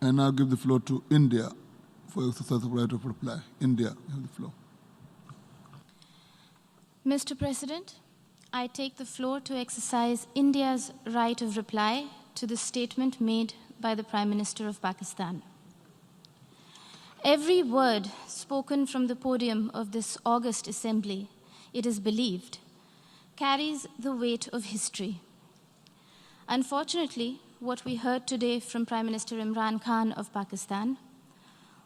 I now give the floor to India for exercise of right of reply. India, you have the floor. Mr. President, I take the floor to exercise India's right of reply to the statement made by the Prime Minister of Pakistan. Every word spoken from the podium of this august assembly, it is believed, carries the weight of history. Unfortunately, what we heard today from Prime Minister Imran Khan of Pakistan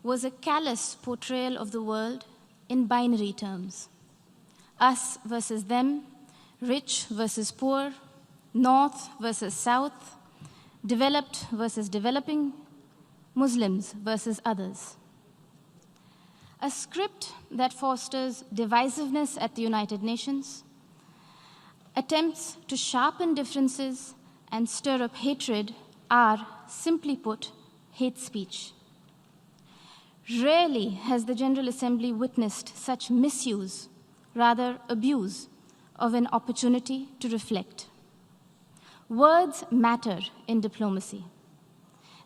was a callous portrayal of the world in binary terms. Us versus them, rich versus poor, north versus south, developed versus developing, Muslims versus others. A script that fosters divisiveness at the United Nations, attempts to sharpen differences and stir up hatred are, simply put, hate speech. Rarely has the General Assembly witnessed such misuse, rather abuse, of an opportunity to reflect. Words matter in diplomacy.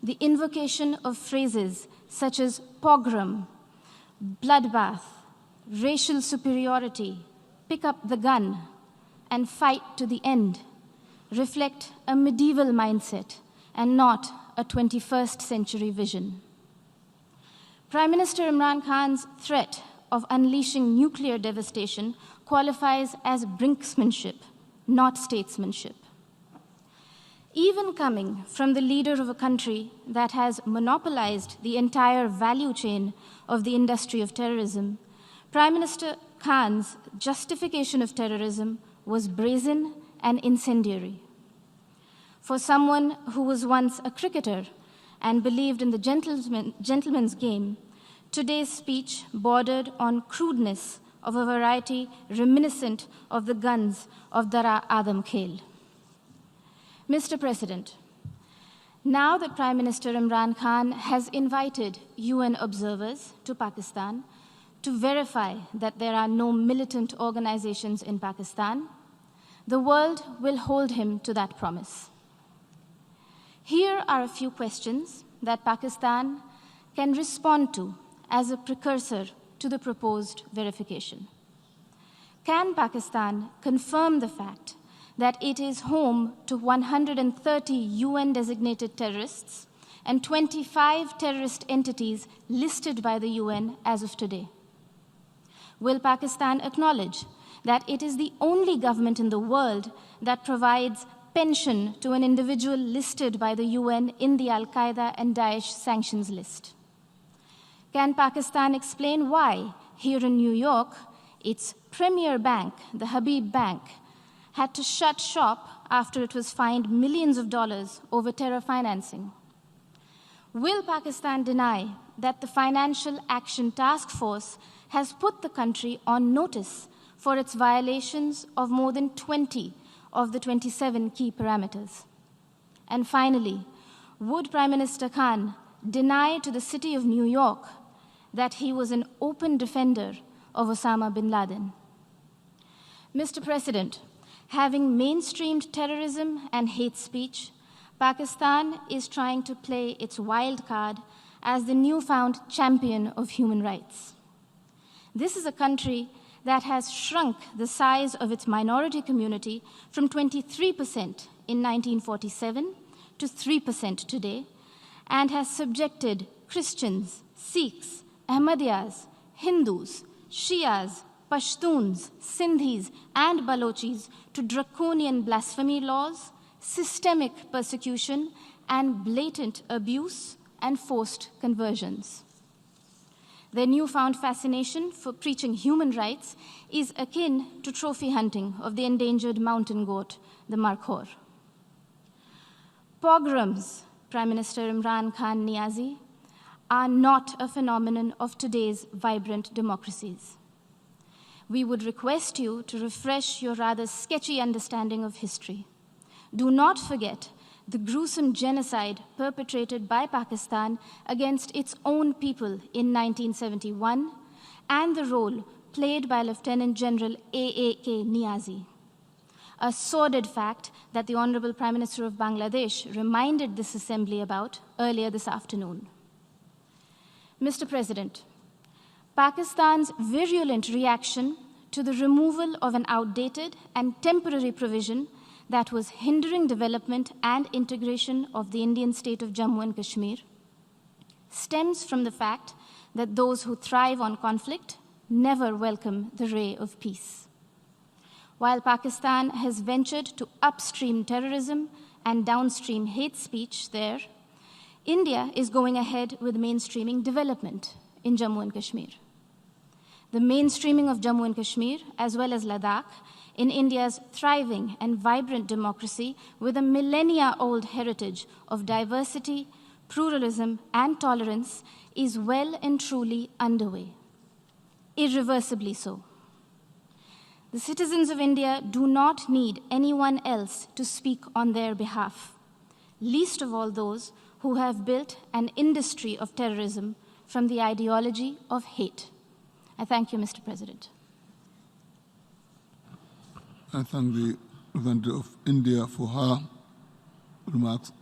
The invocation of phrases such as pogrom, bloodbath, racial superiority, pick up the gun, and fight to the end reflect a medieval mindset and not a 21st century vision. Prime Minister Imran Khan's threat of unleashing nuclear devastation qualifies as brinksmanship, not statesmanship. Even coming from the leader of a country that has monopolized the entire value chain of the industry of terrorism, Prime Minister Khan's justification of terrorism was brazen and incendiary. For someone who was once a cricketer and believed in the gentleman's game, today's speech bordered on crudeness of a variety reminiscent of the guns of Dara Adam Khel. Mr. President, now that Prime Minister Imran Khan has invited UN observers to Pakistan to verify that there are no militant organizations in Pakistan, the world will hold him to that promise. Here are a few questions that Pakistan can respond to as a precursor to the proposed verification. Can Pakistan confirm the fact that it is home to 130 UN-designated terrorists and 25 terrorist entities listed by the UN as of today? Will Pakistan acknowledge that it is the only government in the world that provides pension to an individual listed by the UN in the Al-Qaeda and Daesh sanctions list? Can Pakistan explain why, here in New York, its premier bank, the Habib Bank, had to shut shop after it was fined millions of dollars over terror financing? Will Pakistan deny that the Financial Action Task Force has put the country on notice for its violations of more than 20 of the 27 key parameters? And finally, would Prime Minister Khan deny to the city of New York that he was an open defender of Osama bin Laden? Mr. President, having mainstreamed terrorism and hate speech, Pakistan is trying to play its wild card as the newfound champion of human rights. This is a country that has shrunk the size of its minority community from 23% in 1947 to 3% today, and has subjected Christians, Sikhs, Ahmadiyyas, Hindus, Shias, Pashtuns, Sindhis, and Balochis to draconian blasphemy laws, systemic persecution, and blatant abuse and forced conversions. Their newfound fascination for preaching human rights is akin to trophy hunting of the endangered mountain goat, the markhor. Pogroms, Prime Minister Imran Khan Niazi, are not a phenomenon of today's vibrant democracies. We would request you to refresh your rather sketchy understanding of history. Do not forget the gruesome genocide perpetrated by Pakistan against its own people in 1971 and the role played by Lieutenant General A.A.K. Niazi. a sordid fact that the Honorable Prime Minister of Bangladesh reminded this Assembly about earlier this afternoon. Mr. President, Pakistan's virulent reaction to the removal of an outdated and temporary provision that was hindering development and integration of the Indian state of Jammu and Kashmir stems from the fact that those who thrive on conflict never welcome the ray of peace. While Pakistan has ventured to upstream terrorism and downstream hate speech there, India is going ahead with mainstreaming development in Jammu and Kashmir. The mainstreaming of Jammu and Kashmir, as well as Ladakh, in India's thriving and vibrant democracy with a millennia-old heritage of diversity, pluralism, and tolerance, is well and truly underway, irreversibly so. The citizens of India do not need anyone else to speak on their behalf, least of all those who have built an industry of terrorism from the ideology of hate. I thank you, Mr. President. I thank the representative of India for her remarks.